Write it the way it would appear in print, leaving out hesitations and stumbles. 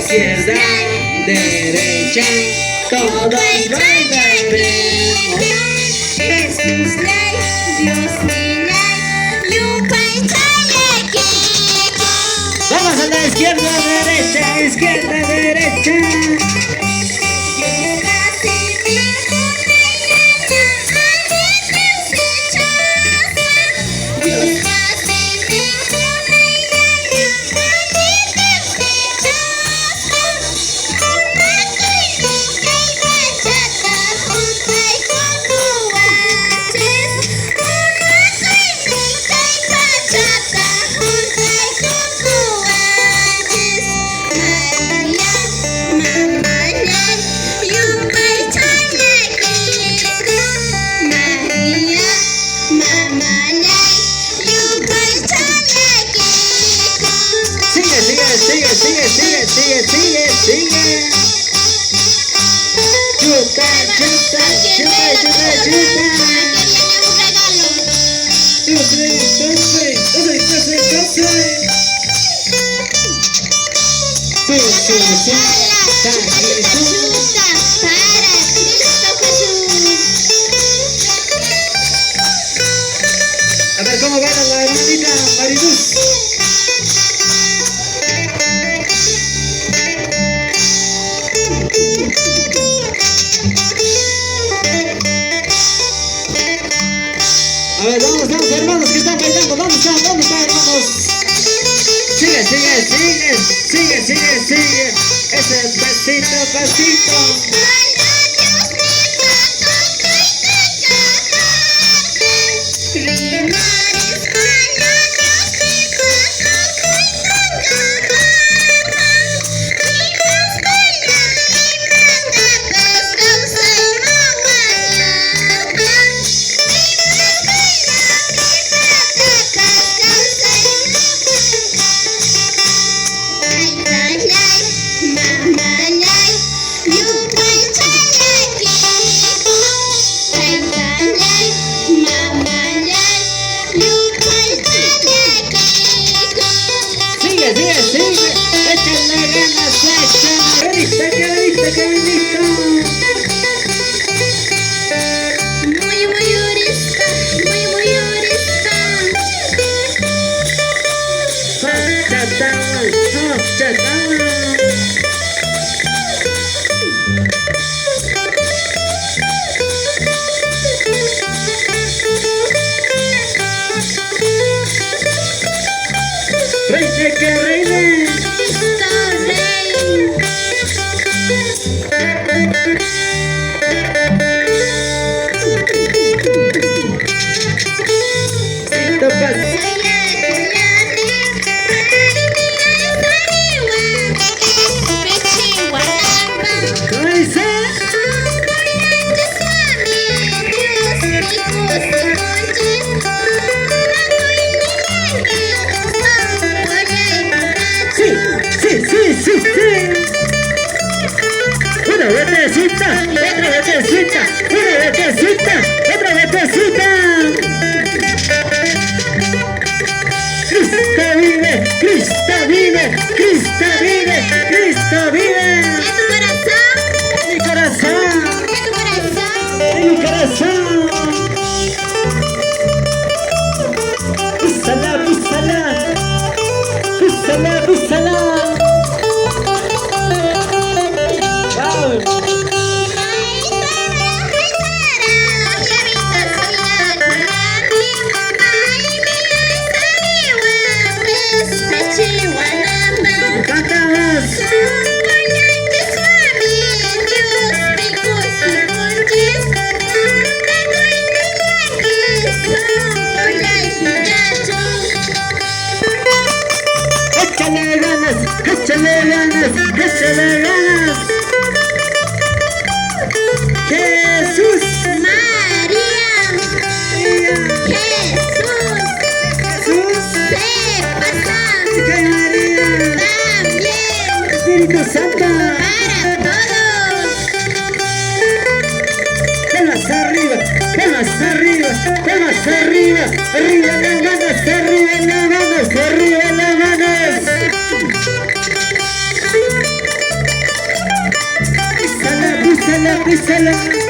izquierda, derecha, todos bailaremos. Jesús ley, Dios mi ley, Yupai Chayeki. Vamos a la izquierda, derecha, izquierda, derecha. Sigue. Chuta. A ver cómo baila la hermanita Mariluz. A ver, vamos, hermanos que están bailando, ¿dónde están, hermanos? Sigue. Ese pasito. Sigue. Échale ganas, ¡Qué bonito! Muy orista. Reine. Sí. Una vueltecita. Cristo vive. ¿En tu corazón? En mi corazón. Búsala. Échale ganas. Jesús. María. Jesús. Se pasa. María. También. Espíritu Santo. Para todos. Palmas arriba. Arriba las manos. písale, písale.